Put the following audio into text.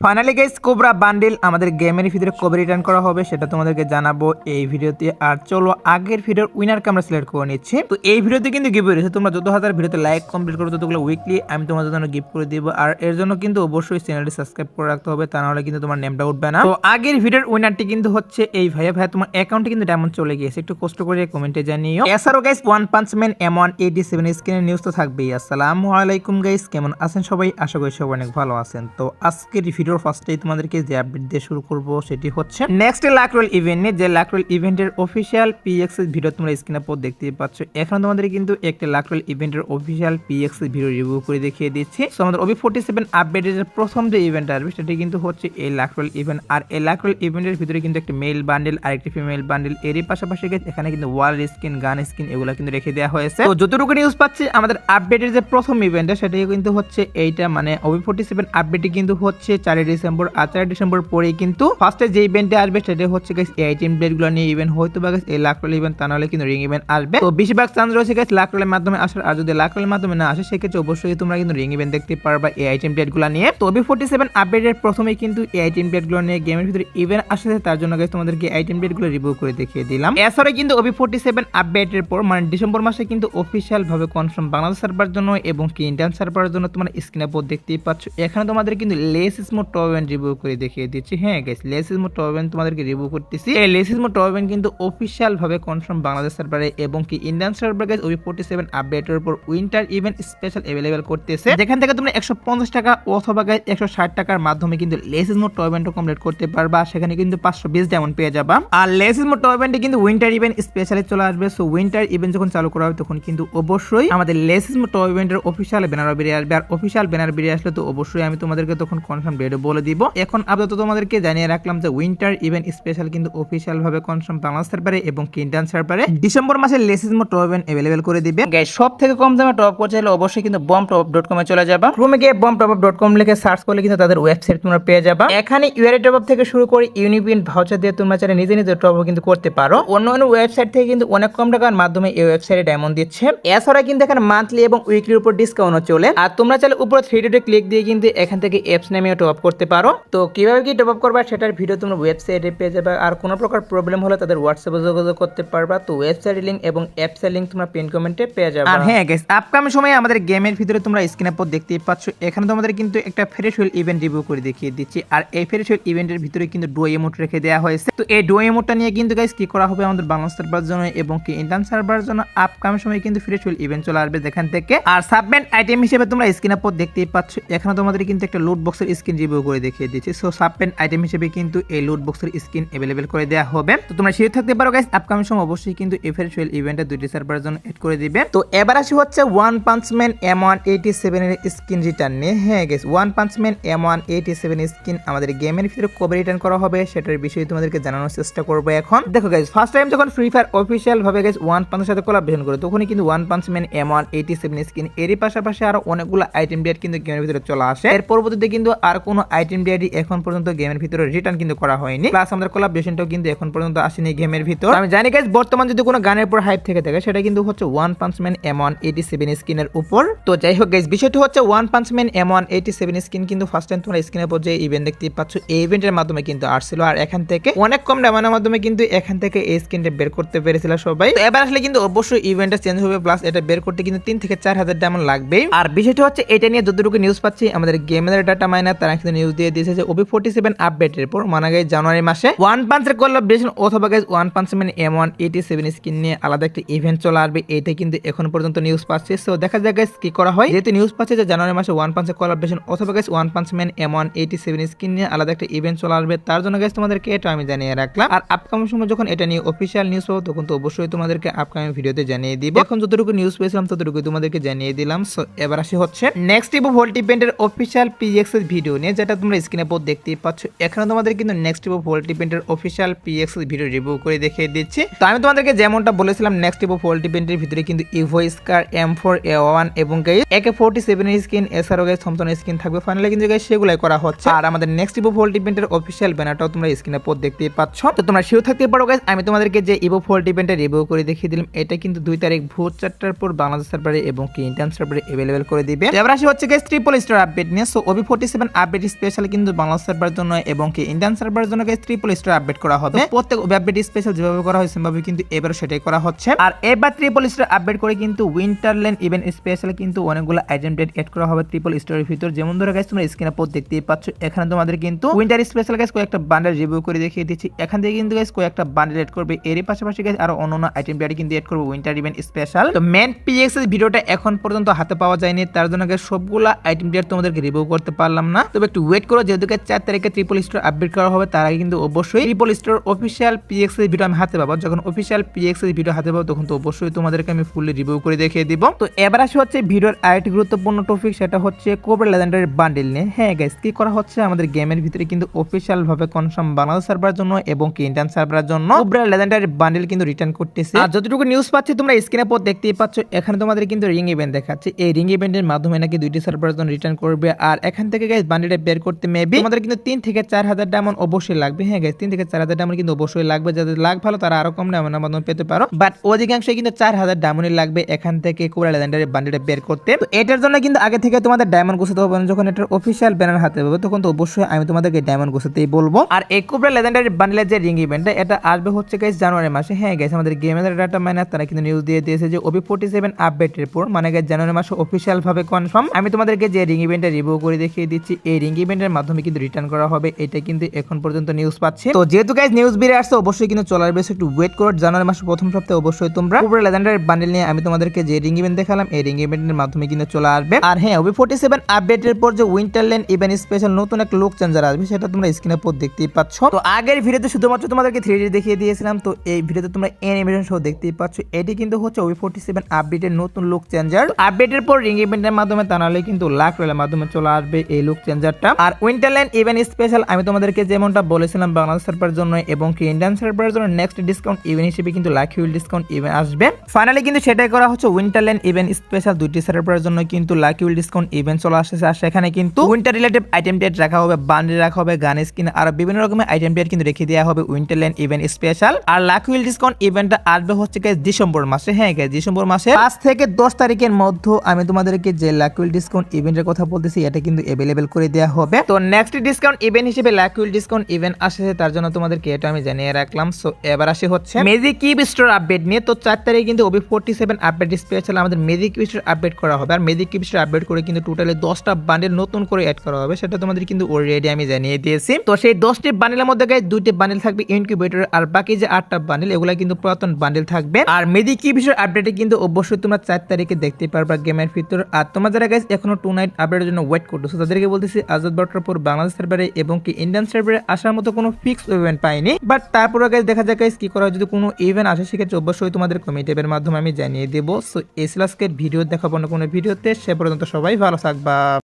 Finally guys cobra bundle আমাদের গেমের ভিতরে কবে রিটার্ন করা হবে সেটা তোমাদেরকে জানাবো এই ভিডিওতে। আর চলো আগের ভিডিওর উইনারকে আমরা সিলেক্ট করে নিচ্ছি। তো এই ভিডিওতে কিন্তু গিভ রয়েছে, তোমরা যত হাজার ভিডিওতে লাইক কমপ্লিট করো ততগুলো উইকলি আমি তোমাদের জন্য গিফট করে দিব। আর এর জন্য কিন্তু অবশ্যই চ্যানেলটি সাবস্ক্রাইব করে রাখতে হবে, তা নাহলে কিন্তু তোমার নেমটা উঠবে না। তো আগের ভিডিওর উইনারটি কিন্তু হচ্ছে এই ভাইয়া। তোমার অ্যাকাউন্টে কিন্তু ডায়মন্ড চলে গিয়েছে, একটু কষ্ট করে কমেন্টে জানিও। এছাড়াও guys one punch man M187 স্ক্রিনের নিউজ তো থাকবেই। আসসালামু আলাইকুম গাইস, কেমন আছেন সবাই? আশা করি সবাই অনেক ভালো আছেন। তো আজকের ভিডিওর ফার্স্টেই তোমাদেরকে যে আপডেট দিয়ে শুরু করব সেটি হচ্ছে নেক্সট লাক রোল ইভেন্টে, যে লাক রোল ইভেন্টের অফিসিয়াল PX ভিডিও তোমরা স্ক্রিনে পর দেখতে পাচ্ছ। এখন তোমাদের কিন্তু একটা লাক রোল ইভেন্টের অফিসিয়াল PX ভিডিও রিভিউ করে দেখিয়ে দিচ্ছি। সো আমাদের OB47 আপডেটের প্রথম যে ইভেন্ট আসবে সেটি কিন্তু হচ্ছে এই লাক রোল ইভেন্ট। আর এই লাক রোল ইভেন্টের ভিতরে কিন্তু একটা মেল বান্ডেল আর একটা ফিমেল বান্ডেল, এরই পাশাপাশি এখানে কিন্তু ওয়াল স্কিন, গান স্কিন এগুলো কিন্তু রেখে দেওয়া হয়েছে। তো যতটুকু নিউজ পাচ্ছি আমাদের আপডেটের যে প্রথম ইভেন্টটা সেটাই কিন্তু হচ্ছে এইটা, মানে OB47 আপডেটটি কিন্তু হচ্ছে 4 ডিসেম্বর। আর 4 ডিসেম্বর পরেই কিন্তু ফার্স্টে যে ইভেন্টে আসবে সেটা হচ্ছে গাইস এই আইটেম প্লেটগুলো নিয়ে ইভেন্ট, হয়তো বা গাইস এই লাক রোল ইভেন্ট, তা নাহলে কিন্তু রিং ইভেন্ট আসবে। তো বেশিরভাগ চান্স রয়েছে গাইস লাক রোলের মাধ্যমে আসার। আর যদি লাক রোলের মাধ্যমে না আসে সেক্ষেত্রে অবশ্যই তোমরা কিন্তু রিং ইভেন্ট দেখতে পারবা এই আইটেম প্লেটগুলো নিয়ে। তো OB47 আপডেটের প্রথমেই কিন্তু এই আইটেম প্লেটগুলো নিয়ে গেমের ভিতরে ইভেন্ট আসছে, তার জন্য গাইস তোমাদেরকে আইটেম প্লেটগুলো রিভিউ করে দেখিয়ে দিলাম। এছাড়া কিন্তু OB47 আপডেটের পর মানে ডিসেম্বর মাসে কিন্তু অফিশিয়াল ভাবে কনফার্ম বাংলাদেশ সার্ভার জন্য এবং কি ইন্ডিয়ান সার্ভারের জন্য তোমরা স্ক্রিনে পর দেখতেই পাচ্ছ। এখানে তোমাদের কিন্তু less smooth top event review করে দেখিয়ে দিচ্ছি। হ্যাঁ guys, less smooth top event তোমাদেরকে রিভিউ করতেছি। এই লেস স্মুথ টপ ইভেন্ট কিন্তু অফিশিয়াল ভাবে কনফার্ম বাংলাদেশ সার্ভারে এবং কি ইন্ডিয়ান সার্ভার গাইস OB47 আপডেটের উপর উইন্টার ইভেন্ট স্পেশাল अवेलेबल করতেছে, যেখান থেকে তোমরা 150 টাকা অথবা গাইস 160 টাকার মাধ্যমে কিন্তু less smooth top event complete করতে পারবা। সেখানে কিন্তু 520 ডায়মন্ড পেয়ে যাবা। আর লেস স্মুথ টপ ইভেন্টে কিন্তু উইন্টার ইভেন্ট স্পেশালি চলে আসবে। সো উইন্টার ইভেন্ট যখন চালু করা হবে তখন কিন্তু অবশ্যই আমাদের লেস স্মুথ টপ ইভেন্টের অফিশিয়াল ব্যানার বেরিয়ে আসবে। আর অফিশিয়াল ব্যানার বেরিয়ে আসলে তো অবশ্যই আমি তোমাদেরকে তখন কনফার্ম ডেট বলে দিব। এখন আপাতত তোমাদেরকে জানিয়ে রাখলাম যে উইন্টার ইভেন্ট স্পেশাল কিন্তু অফিশিয়াল ভাবে কনফার্ম বাংলাদেশ সার্ভারে এবং ইন্ডিয়ান সার্ভারে ডিসেম্বর মাসে less smooth top event available করে দিবে। গাইস সব থেকে কম দামে টপ করতে হলে অবশ্যই কিন্তু bombtop.com এ চলে যাবা। ক্রোমে গিয়ে bombtop.com লিখে সার্চ করলে কিন্তু তাদের ওয়েবসাইট তোমরা পেয়ে যাবা। এখানে ইউআরএ টপ থেকে শুরু করে ইউনিপিন ভাউচার দিয়ে তোমরা চাইলে নিজে নিজে টপ কিন্তু করতে পারো। অন্য ওয়েবসাইট থেকে কিন্তু অনেক কম টাকার মাধ্যমে এই ওয়েবসাইটে ডায়মন্ড দিচ্ছে। এছাড়া কিন্তু এখানে মান্থলি এবং উইকলির উপর ডিসকাউন্টও চলে। আর তোমরা চাইলে উপরে 3 ডটে ক্লিক দিয়ে কিন্তু এখান থেকে অ্যাপস নামিয়ে টপ করতে পারো। তো কিভাবে কি টপ আপ করবা সেটার ভিডিও তোমরা ওয়েবসাইটে পেয়ে যাবে। আর কোনো প্রকার প্রবলেম হলে তাদের হোয়াটসঅ্যাপে যোগাযোগ করতে পারবা। তো ওয়েবসাইটের লিংক এবং অ্যাপসের লিংক তোমরা পিন কমেন্টে পেয়ে যাবে। আর হ্যাঁ গাইস, আপকামিং সময়ে আমাদের গেমের ভিতরে তোমরা স্ক্রিনে পর দেখতেই পাচ্ছ। এখানে তোমাদের কিন্তু একটা ফ্রেশওয়েল ইভেন্ট রিভিউ করে দেখিয়ে দিচ্ছি। আর এই ফ্রেশওয়েল ইভেন্টের ভিতরে কিন্তু ডো ইমোট রেখে দেওয়া হয়েছে। তো এই ডো ইমোটটা নিয়ে কিন্তু গাইস কি করা হবে আমাদের বাংলাদেশ সার্ভারের জন্য এবং কি ইন্ডিয়ান সার্ভারের জন্য আপকামিং সময়ে কিন্তু ফ্রেশওয়েল ইভেন্ট চলে আসবে যেখান থেকে। আর সাবমেন্ট আইটেম হিসেবে তোমরা স্ক্রিনে পর দেখতেই পাচ্ছ। এখানে তোমাদের কিন্তু একটা লুট বক্সের স্কিন রিভিউ করে দেখিয়ে দিচ্ছি। সো সাবমেন্ট আইটেম হিসেবে কিন্তু এই লুট বক্সের স্কিন अवेलेबल করে দেওয়া হবে। তো তোমরা শিওর থাকতে পারো গাইস আপকামিং সময় অবশ্যই কিন্তু এই ফ্রেশওয়েল ইভেন্টে দুইটি সার্ভারের জন্য এড করে দিবে। তো এবার আসি হচ্ছে ওয়ান পাঞ্চ ম্যান M187 এর স্কিন রিটার্ন নিয়ে। হ্যাঁ guys, one punch man M187 skin আমাদের গেমের ভিতরে কবে রিটার্ন করা হবে সেটার বিষয়ে তোমাদেরকে জানানোর চেষ্টা করব। এখন দেখো গাইস, ফার্স্ট টাইম যখন ফ্রি ফায়ার অফিশিয়াল ভাবে গাইস ওয়ান পাঞ্চের সাথে কোলাবরেশন করে তখনই কিন্তু one punch man M187 skin এরই পাশাপাশি আরো অনেকগুলো আইটেম ডেট কিন্তু গেমের ভিতরে চলে আসে। এর পরবর্তীতে কিন্তু আর কোনো আইটেম ডেটই এখন পর্যন্ত গেমের ভিতরে রিটার্ন কিন্তু করা হয়নি। প্লাস আমাদের কোলাবরেশনটাও কিন্তু এখন পর্যন্ত আসেনি গেমের ভিতর। আমি জানি গাইস বর্তমান যদি কোনো গানের উপর হাইপ থেকে থাকে সেটা কিন্তু হচ্ছে ওয়ান পাঞ্চ ম্যান M187 স্কিনের উপর। তো যাই হোক গাইস, বিষয়টা হচ্ছে one punch man M187 skin কিন্তু ফার্স্ট টাইম তোমরা স্ক্রিনের উপর যে ইভেন্ট দেখতে পাচ্ছ এই ইভেন্টের মাধ্যমে কিন্তু আসছিল। আর এখান থেকে অনেক কম ডায়মন্ডের মাধ্যমে কিন্তু এখান থেকে এই স্কিনটা বের করতে পেরেছিল সবাই। তো এবার আসলে কিন্তু অবশ্যই ইভেন্টটা চেঞ্জ হবে, প্লাস এটা বের করতে কিন্তু 3 থেকে 4 হাজার ডায়মন্ড লাগবে। আর বিষয়টা হচ্ছে এটা নিয়ে যতটুকু নিউজ পাচ্ছি আমাদের গেমের ডাটা মাইনার তারা কিন্তু নিউজ দিয়ে দিয়েছে যে OB47 আপডেটের পর মানে গাইস জানুয়ারি মাসে ওয়ান পাঞ্চের কোলাবরেশন অথবা guys one punch man M187 skin নিয়ে আলাদা একটা ইভেন্ট চলে আসবে। এইটা কিন্তু এখন পর্যন্ত নিউজ পাচ্ছে। সো দেখা যাক গাইস কি করা হয়। যেহেতু নিউজ পাচ্ছে যে জানুয়ারি মাসে ওয়ান পাঞ্চের কোলাবরেশন অথবা guys one punch man M187 skin নিয়ে আলাদা একটা ইভেন্ট চলে আসবে, তার জন্য গাইস তোমাদেরকে এটা আমি জানিয়ে রাখলাম। আর আপকামিং সময় যখন এটা নিয়ে অফিশিয়াল নিউজ পাবো তখন তো অবশ্যই তোমাদেরকে আপকামিং ভিডিওতে জানিয়ে দিব। এখন যতটুকু নিউজ পেয়েছিলাম ততটুকু তোমাদেরকে জানিয়ে দিলাম। সো এবার আসি হচ্ছে নেক্সট ইভো ভোল্ট ইভেন্টের অফিশিয়াল PX ভিডিও নিয়ে, যেটা তোমরা স্ক্রিনে পর দেখতেই পাচ্ছ। এখানে তোমাদের কিন্তু নেক্সট ইভো ভোল্ট ইভেন্টের অফিশিয়াল PX ভিডিও রিভিউ করে দেখিয়ে দিচ্ছি। তো আমি তোমাদেরকে যেমনটা বলেছিলাম নেক্সট ইভো ভোল্ট ইভেন্টের ভিতরে কিন্তু ইভো স্কার M4A1 এবং গাইস AK47 এর স্কিন এছাড়াও গাইস থমথন স্কিন থাকবে। ফাইনালি কিন্তু গাইস সেগুলাই করা হচ্ছে। আর আমাদের নেক্সট ইভো ভোল্ট ইভেন্টের অফিশিয়াল ব্যানারটাও তোমরা স্ক্রিনে পর দেখতেই পাচ্ছ। তো তোমরা শিওর থাকতে পারো গাইস আমি তোমাদেরকে যে ইভো ভোল্ট ইভেন্টের রিভিউ করে দেখিয়ে দিলাম। এটা কিন্তু 2 তারিখ ভোর 4টার পর বাংলাদেশ সার্ভারে এবং কি ইন্ডিয়ান সার্ভারে अवेलेबल করে দিবে। এবার আসি হচ্ছে গাইস ট্রিপল স্টার আপডেট নিয়ে। সো OB47 আপডেট স্পেশাল কিন্তু বাংলা সার্ভারের জন্য এবং কি ইন্ডিয়ান সার্ভারের জন্য গাইস ট্রিপল স্টার আপডেট করা হবে। প্রত্যেক আপডেট স্পেশাল যেভাবে করা হয় সেভাবে কিন্তু এবারও সেটাই করা হচ্ছে। আর এবার ট্রিপল স্টার আপডেট করে কিন্তু উইন্টারল্যান্ড ইভেন্ট স্পেশাল কিন্তু অনেকগুলো আইটেম এড করা হবে ট্রিপল স্টারের ভিতর। যেমন ধরে গাইস তোমরা স্ক্রিনে পর দেখতেই পাচ্ছ, এখানে তোমাদের কিন্তু উইন্টার স্পেশাল গাইস কয়েকটা বান্ডেল রিভিউ করে দেখিয়ে দিচ্ছি। এখান থেকে কিন্তু গাইস কয়েকটা বান্ডেল এড করবে, এরই পাশাপাশি গাইস আরো অন্যান্য আইটেম কিন্তু এড করবে উইন্টার ইভেন্ট স্পেশাল। তো মেন পিএক্স এর ভিডিওটা এখন পর্যন্ত হাতে পাওয়া যায়নি, তার জন্য গাইস সবগুলা আইটেম তোমাদেরকে রিভিউ করতে পারলাম না। তবে একটু ওয়েট করো, যেহেতু 4 তারিখে ট্রিপল স্টার আপডেট করা হবে তার আগে কিন্তু অবশ্যই ট্রিপল স্টার অফিশিয়াল পিএক্স এর ভিডিও আমি হাতে পাবো। যখন অফিশিয়াল পিএক্স এর ভিডিও হাতে পাবো তখন তো অবশ্যই তোমাদেরকে আমি ফুললি রিভিউ করে দেখিয়ে দিব। তো এবার আসে হচ্ছে ভিডিওর আরেকটি গুরুত্বপূর্ণ টপিক, সেটা হচ্ছে কোবরা লেজেন্ডারি বান্ডেল নিয়ে। হ্যাঁ গাইস, কি করা হচ্ছে আমাদের গেমের ভিতরে কিন্তু অফিশিয়াল ভাবে কনফার্ম বাংলাদেশ সার্ভারের জন্য এবং কি ইন্ডিয়ান সার্ভারের জন্য কোবরা লেজেন্ডারি বান্ডেল কিন্তু রিটার্ন করতেছে। আর যতটুকু নিউজ পাচ্ছি তোমরা স্ক্রিনে পর দেখতেই পাচ্ছ, এখানে তোমাদের কিন্তু রিং ইভেন্ট দেখাচ্ছে। এই রিং ইভেন্টের মাধ্যমে নাকি 2টি সার্ভারের জন্য রিটার্ন করবে। আর এখান থেকে গাইস বান্ডেলটা বের করতে মেবি তোমাদের কিন্তু 3 থেকে 4000 ডায়মন্ড অবশ্যই লাগবে। হ্যাঁ গাইস, 3 থেকে 4000 ডায়মন্ড কিন্তু অবশ্যই লাগবে। যাদের লাখ ভালো তারা আরো কম ডায়মন্ডের মাধ্যমে পেতে পারো, বাট অধিকাংশই কিন্তু 4000 ডায়মন্ড লাগবে এখান থেকে কোবরা লেজেন্ডারি বান্ডেলটা বের করতে। তো এটার জন্য কিন্তু আগে থেকে তোমাদের ডায়মন্ড গোছাতে হবে না। যখন এটার অফিশিয়াল ব্যানার হাতে পাবে তখন তো অবশ্যই আমি তোমাদেরকে ডায়মন্ড গোছাতেই বলবো। আর এই কোবরা লেজেন্ডারি বান্ডেলের যে রিং ইভেন্টটা এটা আসবে হচ্ছে গাইস জানুয়ারি মাসে। হ্যাঁ গাইস, আমাদের গেমের ডাটা মাইনার তারা কিন্তু নিউজ দিয়ে দিয়েছে যে OB47 আপডেটের পর মানে গাইস জানুয়ারি মাসে অফিশিয়াল ভাবে কনফার্ম আমি তোমাদেরকে যে রিং ইভেন্টটা রিভিউ করে দেখিয়ে দিচ্ছি, এই রিং ইভেন্টের মাধ্যমে কিন্তু রিটার্ন করা হবে। এটা কিন্তু এখন পর্যন্ত নিউজ পাচ্ছে। তো যেহেতু গাইস নিউজ বেরিয়ে আসছে অবশ্যই কিন্তু চলে আসবে, একটু ওয়েট করো। জানুয়ারি মাসের প্রথম সপ্তাহে অবশ্যই তোমরা কোবরা লেজেন্ডারি বান্ডেল নিয়ে আমি তোমাদেরকে যে রিং ইভেন্ট দেখালাম এই রিং ইভেন্টের মাধ্যমে কিন্তু চলে আসবে। আর হ্যাঁ, OB47 আপডেটের পর যে উইন্টারল্যান্ড ইভেন্ট স্পেশাল নতুন একটা লুক চেঞ্জার আসবে সেটা তোমরা স্ক্রিনে পর দেখতেই পাচ্ছ। তো আগের ভিডিওতে শুধুমাত্র তোমাদেরকে 3D দেখিয়ে দিয়েছিলাম, তো এই ভিডিওতে তোমরা অ্যানিমেশন সহ দেখতেই পাচ্ছ। এটি কিন্তু হচ্ছে OB47 আপডেটের নতুন লুক চেঞ্জার। আপডেটের পর রিং ইভেন্টের মাধ্যমে তা নাহলে কিন্তু লাখ রয়েলের মাধ্যমে চলে আসবে এই লুক চেঞ্জারটা। আর উইন্টারল্যান্ড ইভেন্ট স্পেশাল আমি তোমাদেরকে যেমনটা বলেছিলাম বাংলাদেশ সার্ভারের জন্য এবং কি ইন্ডিয়ান সার্ভারের জন্য নেক্সট ডিসকাউন্ট ইভেন্ট হিসেবে কিন্তু লাকি উইল ডিসকাউন্ট ইভেন্ট আসবে। ফাইনালি কিন্তু সেটাই করা হচ্ছে। উইন্টারল্যান্ড ইভেন্ট স্পেশাল 2টি সার্ভারের জন্য কিন্তু লাকি উইল ডিসকাউন্ট ইভেন্ট চলে আসছে। আর সেখানে কিন্তু উইন্টার রিলেটিভ আইটেম ডেট রাখা হবে, বান্ডেল রাখা হবে, গান স্কিন আর বিভিন্ন রকমের আইটেম ডেট কিন্তু রেখে দেওয়া হবে উইন্টারল্যান্ড ইভেন্ট স্পেশাল। আর লাকি উইল ডিসকাউন্ট ইভেন্টটা আসবে হচ্ছে গাইস ডিসেম্বর মাসে। হ্যাঁ গাইস, ডিসেম্বর মাসে 5 থেকে 10 তারিখের মধ্যে আমি তোমাদেরকে যে লাকি উইল ডিসকাউন্ট ইভেন্টের কথা বলতেছি এটা কিন্তু अवेलेबल করে দেওয়া হবে। তো নেক্সট ডিসকাউন্ট ইভেন্ট হিসেবে লাকি উইল ডিসকাউন্ট ইভেন্ট আসছে, তার জন্য তোমাদেরকে এটা আমি জানিয়ে রাখলাম। সো এবার আসে হচ্ছে ম্যাজিক কিউব স্টোর আপডেট নিয়ে। তো 4 তারিখে কিন্তু OB47 আপডেট স্পেশাল আমাদের ম্যাজিক কিউব স্টোর আপডেট করা হবে। আর ম্যাজিক কিউব স্টোর আপডেট করে কিন্তু টোটালি 10টা বান্ডেল নতুন করে অ্যাড করা হবে, সেটা তোমাদের কিন্তু অলরেডি আমি জানিয়ে দিয়েছি। তো সেই 10টি বান্ডেলের মধ্যে গাইস 2টি বান্ডেল থাকবে ইনকিউবেটর, আর বাকি যে 8টা বান্ডেল এগুলা কিন্তু পুরাতন বান্ডেল থাকবে। আর ম্যাজিক কিউব স্টোর আপডেটে কিন্তু অবশ্যই তোমরা 4 তারিখে দেখতে পারবা গেমের ভিতর। আর তোমরা যারা গাইস এখনো 2 নাইট আপডেটের জন্য ওয়েট করতেছো তাদেরকে বলতেছি আজাদ বাট্টারপুর বাংলাদেশ সার্ভারে এবং কি ইন্ডিয়ান সার্ভারে আসার মতো কোনো ফিক্স ইভেন্ট পাইনি, বাট তারপরে গাইস দেখা যাক গাইস কি করা হয়। যদি কোনো ইভেন্ট আসে সেক্ষেত্রে অবশ্যই তোমাদের কমিটি টেবের মাধ্যমে আমি জানিয়ে দেবো। সো এই আজকের ভিডিও দেখাবো না কোনো ভিডিওতে, সে পর্যন্ত সবাই ভালো থাকবা।